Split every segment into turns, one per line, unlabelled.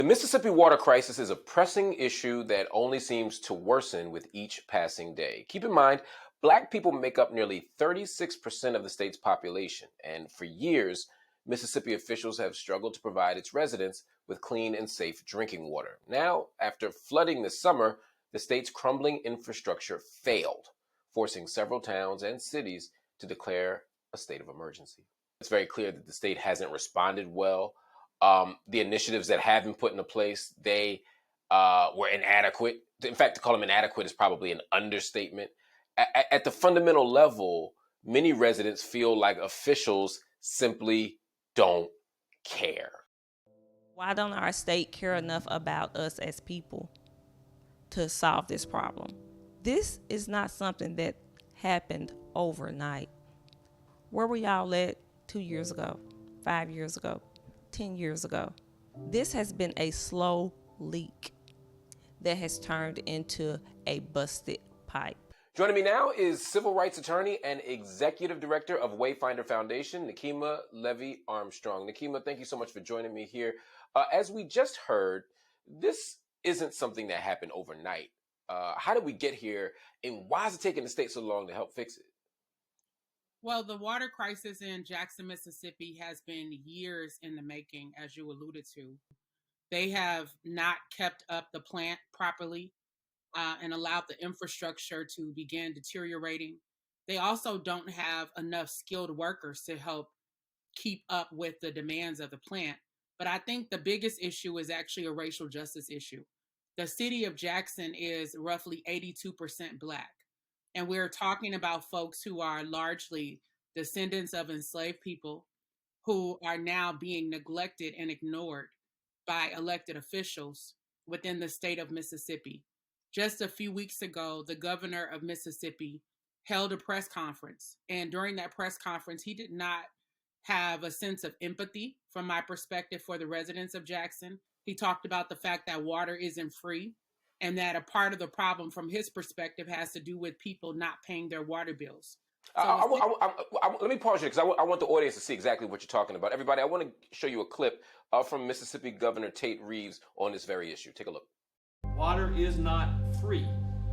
The Mississippi water crisis is a pressing issue that only seems to worsen with each passing day. Keep in mind, Black people make up nearly 36% of the state's population, and for years, Mississippi officials have struggled to provide its residents with clean and safe drinking water. Now, after flooding this summer, the state's crumbling infrastructure failed, forcing several towns and cities to declare a state of emergency. It's very clear that the state hasn't responded well. The initiatives that have been put into place, they were inadequate. In fact, to call them inadequate is probably an understatement. At the fundamental level, many residents feel like officials simply don't care.
Why don't our state care enough about us as people to solve this problem? This is not something that happened overnight. Where were y'all at 2 years ago, 5 years ago, 10 years ago? This has been a slow leak that has turned into a busted pipe.
Joining me now is civil rights attorney and executive director of Wayfinder Foundation, Nekima Levy Armstrong. Nekima, thank you so much for joining me here. As we just heard, this isn't something that happened overnight. How did we get here, and why is it taking the state so long to help fix it?
Well, the water crisis in Jackson, Mississippi has been years in the making, as you alluded to. They have not kept up the plant properly and allowed the infrastructure to begin deteriorating. They also don't have enough skilled workers to help keep up with the demands of the plant. But I think the biggest issue is actually a racial justice issue. The city of Jackson is roughly 82% Black. And we're talking about folks who are largely descendants of enslaved people who are now being neglected and ignored by elected officials within the state of Mississippi. Just a few weeks ago, the governor of Mississippi held a press conference. And during that press conference, he did not have a sense of empathy, from my perspective, for the residents of Jackson. He talked about the fact that water isn't free, and that a part of the problem from his perspective has to do with people not paying their water bills. So
let me pause you because I want the audience to see exactly what you're talking about. Everybody, I want to show you a clip from Mississippi Governor Tate Reeves on this very issue. Take a look.
Water is not free.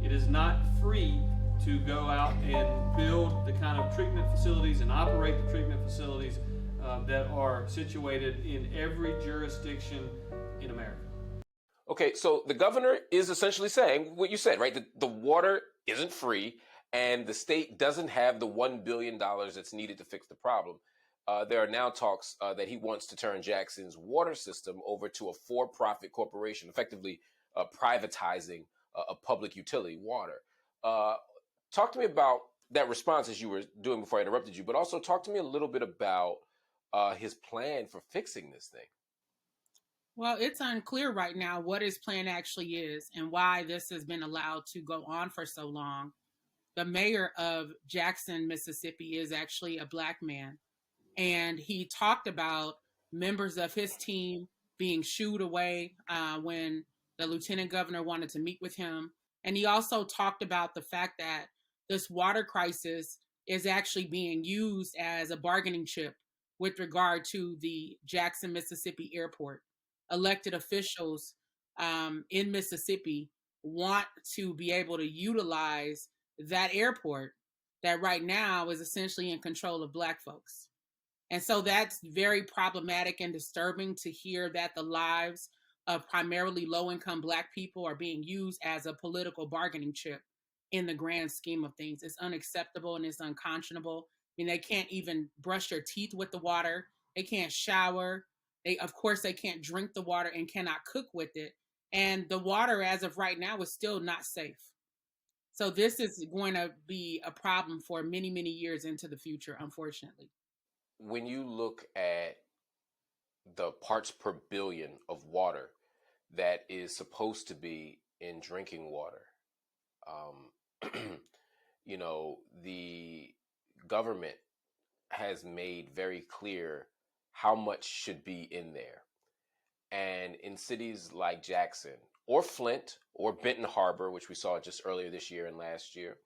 It is not free to go out and build the kind of treatment facilities and operate the treatment facilities that are situated in every jurisdiction in America.
Okay, so the governor is essentially saying what you said, right? The water isn't free, and the state doesn't have the $1 billion that's needed to fix the problem. There are now talks that he wants to turn Jackson's water system over to a for-profit corporation, effectively privatizing a public utility, water. Talk to me about that response as you were doing before I interrupted you, but also talk to me a little bit about his plan for fixing this thing.
Well, it's unclear right now what his plan actually is and why this has been allowed to go on for so long. The mayor of Jackson, Mississippi, is actually a Black man. And he talked about members of his team being shooed away when the lieutenant governor wanted to meet with him. And he also talked about the fact that this water crisis is actually being used as a bargaining chip with regard to the Jackson, Mississippi airport. Elected officials in Mississippi want to be able to utilize that airport that right now is essentially in control of Black folks. And so that's very problematic and disturbing to hear that the lives of primarily low-income Black people are being used as a political bargaining chip in the grand scheme of things. It's unacceptable and it's unconscionable. I mean, they can't even brush their teeth with the water. They can't shower. Of course, they can't drink the water and cannot cook with it. And the water, as of right now, is still not safe. So this is going to be a problem for many, many years into the future, unfortunately.
When you look at the parts per billion of water that is supposed to be in drinking water, the government has made very clear how much should be in there. And in cities like Jackson or Flint or Benton Harbor, which we saw just earlier this year and last year,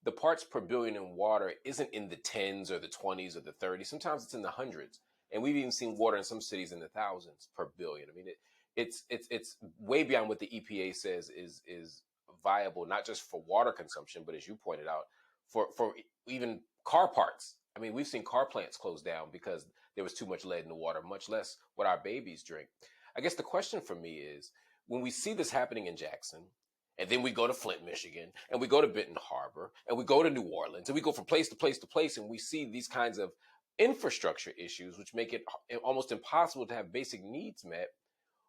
the parts per billion in water isn't in the 10s or the 20s or the 30s. Sometimes it's in the hundreds. And we've even seen water in some cities in the thousands per billion. I mean, it's way beyond what the EPA says is viable, not just for water consumption, but as you pointed out, for even car parts. I mean, we've seen car plants close down because there was too much lead in the water, much less what our babies drink. I guess the question for me is, when we see this happening in Jackson, and then we go to Flint, Michigan, and we go to Benton Harbor, and we go to New Orleans, and we go from place to place to place, and we see these kinds of infrastructure issues, which make it almost impossible to have basic needs met.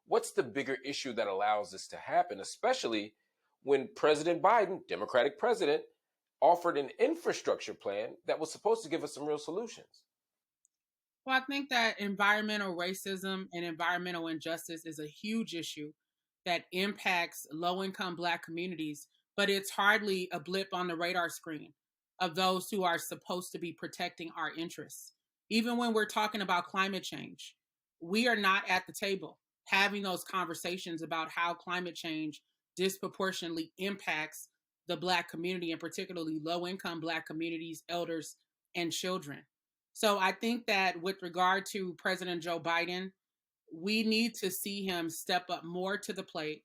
What's the bigger issue that allows this to happen, especially when President Biden, Democratic president, offered an infrastructure plan that was supposed to give us some real solutions?
Well, I think that environmental racism and environmental injustice is a huge issue that impacts low income Black communities, but it's hardly a blip on the radar screen of those who are supposed to be protecting our interests. Even when we're talking about climate change, we are not at the table having those conversations about how climate change disproportionately impacts the Black community, and particularly low income Black communities, elders, and children. So I think that with regard to President Joe Biden, we need to see him step up more to the plate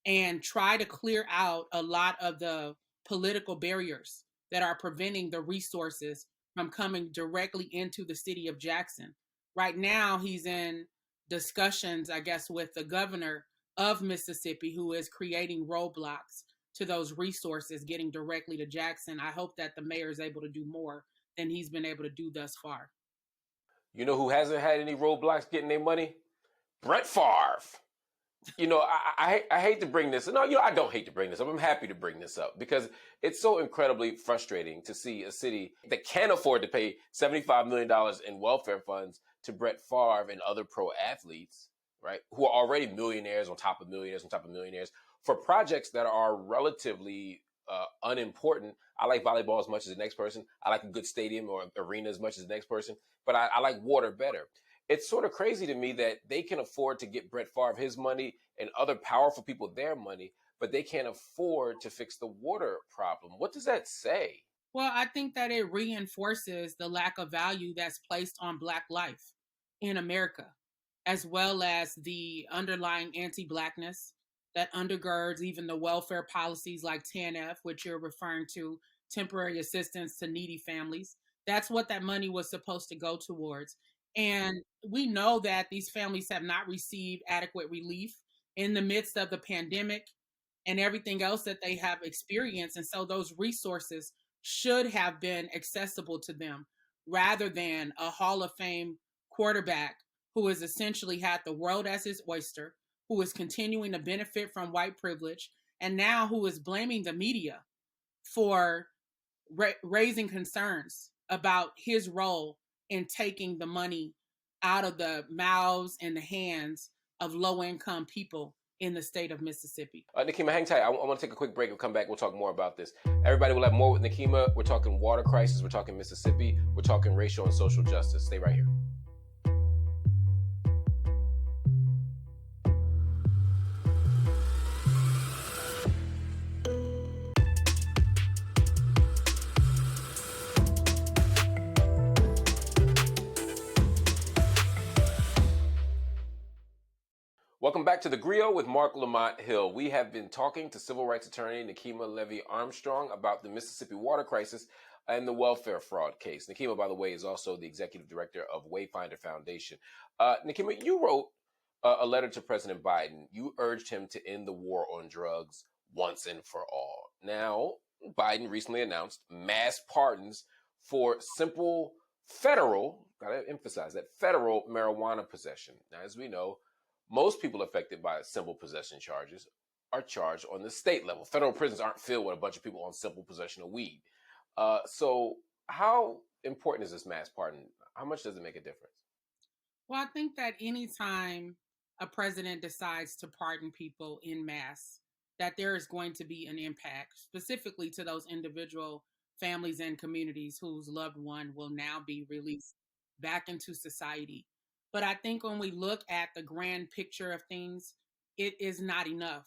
and try to clear out a lot of the political barriers that are preventing the resources from coming directly into the city of Jackson. Right now, he's in discussions, I guess, with the governor of Mississippi, who is creating roadblocks to those resources getting directly to Jackson. I hope that the mayor is able to do more than he's been able to do thus far.
You know who hasn't had any roadblocks getting their money? Brett Favre. I hate to bring this. No, I don't hate to bring this up. I'm happy to bring this up because it's so incredibly frustrating to see a city that can't afford to pay $75 million in welfare funds to Brett Favre and other pro athletes, right, who are already millionaires on top of millionaires on top of millionaires, for projects that are relatively unimportant. I like volleyball as much as the next person. I like a good stadium or arena as much as the next person, but I like water better. It's sort of crazy to me that they can afford to get Brett Favre his money and other powerful people their money, but they can't afford to fix the water problem. What does that say?
Well, I think that it reinforces the lack of value that's placed on Black life in America, as well as the underlying anti-Blackness that undergirds even the welfare policies like TANF, which you're referring to, temporary assistance to needy families. That's what that money was supposed to go towards. And we know that these families have not received adequate relief in the midst of the pandemic and everything else that they have experienced. And so those resources should have been accessible to them rather than a Hall of Fame quarterback who has essentially had the world as his oyster, who is continuing to benefit from white privilege, and now who is blaming the media for raising concerns about his role in taking the money out of the mouths and the hands of low-income people in the state of Mississippi.
Nekima, hang tight. I want to take a quick break. We'll come back. We'll talk more about this. Everybody will have more with Nekima. We're talking water crisis. We're talking Mississippi. We're talking racial and social justice. Stay right here. Welcome back to theGrio with Marc Lamont Hill. We have been talking to civil rights attorney Nekima Levy Armstrong about the Mississippi water crisis and the welfare fraud case. Nekima, by the way, is also the executive director of Wayfinder Foundation. Nekima, you wrote a letter to President Biden. You urged him to end the war on drugs once and for all. Now, Biden recently announced mass pardons for simple federal, gotta emphasize that, federal marijuana possession. Now, as we know, most people affected by simple possession charges are charged on the state level. Federal prisons aren't filled with a bunch of people on simple possession of weed. So how important is this mass pardon? How much does it make a difference?
Well, I think that anytime a president decides to pardon people in mass, that there is going to be an impact specifically to those individual families and communities whose loved one will now be released back into society. But I think when we look at the grand picture of things, it is not enough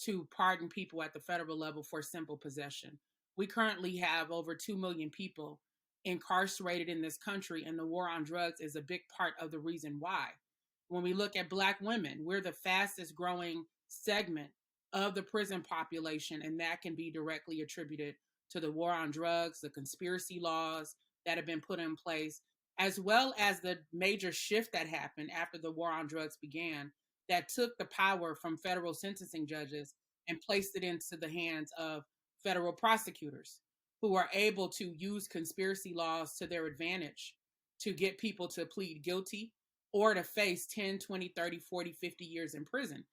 to pardon people at the federal level for simple possession. We currently have over 2 million people incarcerated in this country, and the war on drugs is a big part of the reason why. When we look at Black women, we're the fastest growing segment of the prison population, and that can be directly attributed to the war on drugs, the conspiracy laws that have been put in place, as well as the major shift that happened after the war on drugs began, that took the power from federal sentencing judges and placed it into the hands of federal prosecutors, who are able to use conspiracy laws to their advantage to get people to plead guilty or to face 10, 20, 30, 40, 50 years in prison.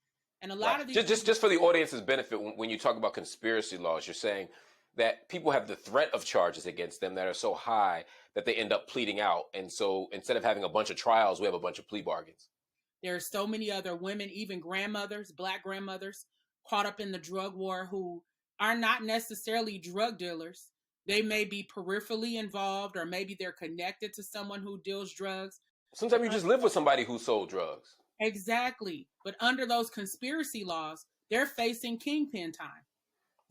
And a lot
Right.
of these
Just for the audience's benefit, when you talk about conspiracy laws, you're saying that people have the threat of charges against them that are so high that they end up pleading out. And so instead of having a bunch of trials, we have a bunch of plea bargains.
There are so many other women, even grandmothers, Black grandmothers, caught up in the drug war who are not necessarily drug dealers. They may be peripherally involved, or maybe they're connected to someone who deals drugs.
Sometimes you just live with somebody who sold drugs.
Exactly. But under those conspiracy laws, they're facing kingpin time.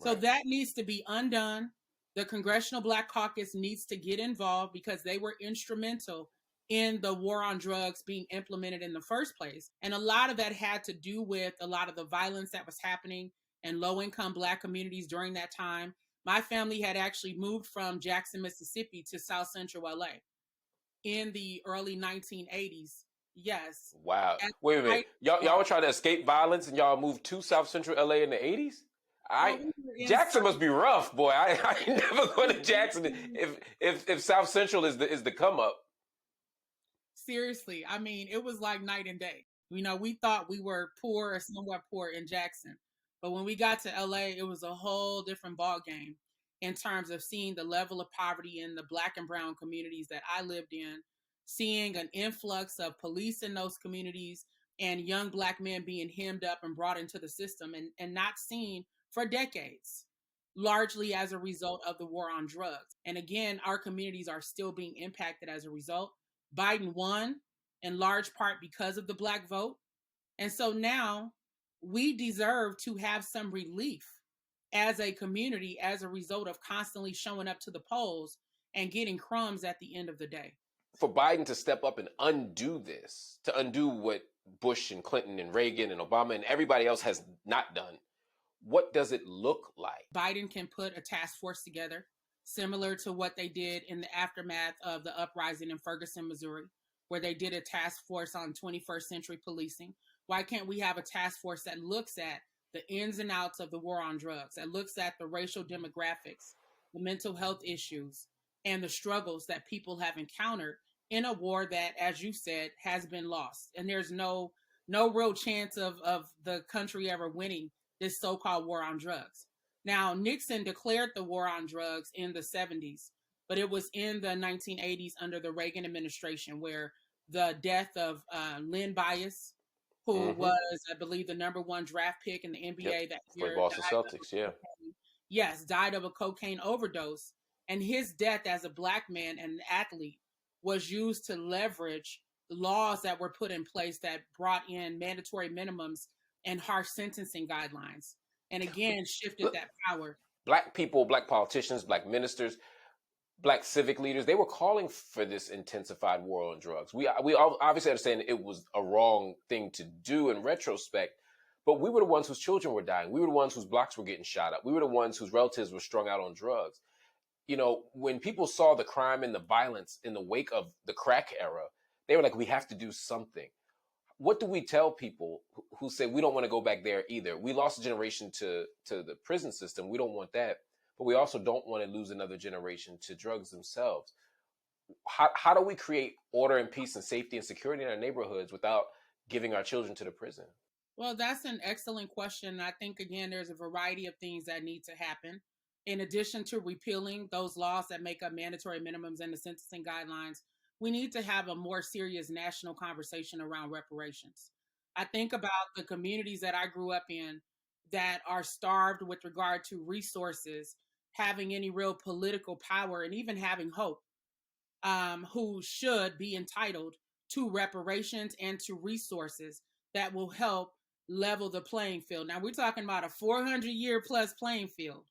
So
Right.
that needs to be undone. The Congressional Black Caucus needs to get involved because they were instrumental in the war on drugs being implemented in the first place. And a lot of that had to do with a lot of the violence that was happening in low-income Black communities during that time. My family had actually moved from Jackson, Mississippi to South Central LA in the early 1980s. Yes.
Wow. Wait a minute. Y'all were trying to escape violence and y'all moved to South Central LA in the 80s? Jackson must be rough, boy. I ain't never going to Jackson if South Central is the come up.
Seriously, I mean, it was like night and day. You know, we thought we were poor or somewhat poor in Jackson, but when we got to LA, it was a whole different ball game in terms of seeing the level of poverty in the Black and brown communities that I lived in, seeing an influx of police in those communities and young Black men being hemmed up and brought into the system and not seen for decades, largely as a result of the war on drugs. And again, our communities are still being impacted as a result. Biden won in large part because of the Black vote. And so now we deserve to have some relief as a community as a result of constantly showing up to the polls and getting crumbs at the end of the day.
For Biden to step up and undo this, to undo what Bush and Clinton and Reagan and Obama and everybody else has not done, what does it look like?
Biden can put a task force together, similar to what they did in the aftermath of the uprising in Ferguson, Missouri, where they did a task force on 21st century policing. Why can't we have a task force that looks at the ins and outs of the war on drugs, that looks at the racial demographics, the mental health issues, and the struggles that people have encountered in a war that, as you said, has been lost. And there's no real chance of the country ever winning this so-called war on drugs. Now, Nixon declared the war on drugs in the 70s, but it was in the 1980s under the Reagan administration where the death of Len Bias, who was, I believe, the #1 draft pick in the NBA that year.
Boston Celtics, yeah.
Yes, died of a cocaine overdose. And his death as a Black man and an athlete was used to leverage the laws that were put in place that brought in mandatory minimums and harsh sentencing guidelines. And again, shifted that power.
Black people, Black politicians, Black ministers, Black civic leaders, they were calling for this intensified war on drugs. We obviously understand it was a wrong thing to do in retrospect, but we were the ones whose children were dying. We were the ones whose blocks were getting shot up. We were the ones whose relatives were strung out on drugs. You know, when people saw the crime and the violence in the wake of the crack era, they were like, we have to do something. What do we tell people who say we don't want to go back there either? We lost a generation to the prison system. We don't want that. But we also don't want to lose another generation to drugs themselves. How do we create order and peace and safety and security in our neighborhoods without giving our children to the prison?
Well, that's an excellent question. I think, again, there's a variety of things that need to happen. In addition to repealing those laws that make up mandatory minimums and the sentencing guidelines, we need to have a more serious national conversation around reparations. I think about the communities that I grew up in that are starved with regard to resources, having any real political power, and even having hope, who should be entitled to reparations and to resources that will help level the playing field. Now, we're talking about a 400-year plus playing field,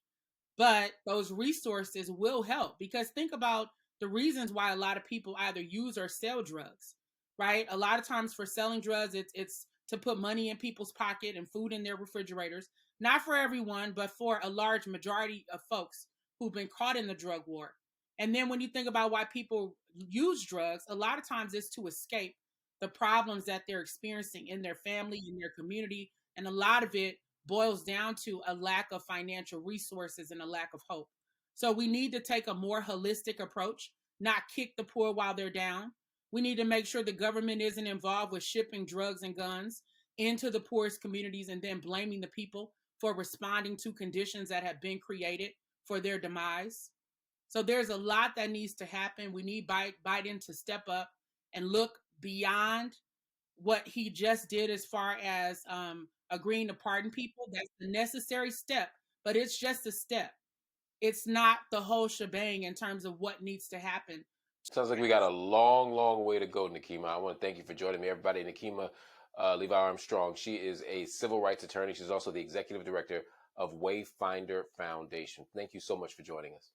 but those resources will help, because think about the reasons why a lot of people either use or sell drugs, right? A lot of times for selling drugs, it's to put money in people's pocket and food in their refrigerators. Not for everyone, but for a large majority of folks who've been caught in the drug war. And then when you think about why people use drugs, a lot of times it's to escape the problems that they're experiencing in their family, in their community. And a lot of it boils down to a lack of financial resources and a lack of hope. So we need to take a more holistic approach, not kick the poor while they're down. We need to make sure the government isn't involved with shipping drugs and guns into the poorest communities and then blaming the people for responding to conditions that have been created for their demise. So there's a lot that needs to happen. We need Biden to step up and look beyond what he just did as far as agreeing to pardon people. That's the necessary step, but it's just a step. It's not the whole shebang in terms of what needs to happen.
Sounds like we got a long, long way to go, Nekima. I want to thank you for joining me, everybody. Nekima Levy Armstrong. She is a civil rights attorney. She's also the executive director of Wayfinder Foundation. Thank you so much for joining us.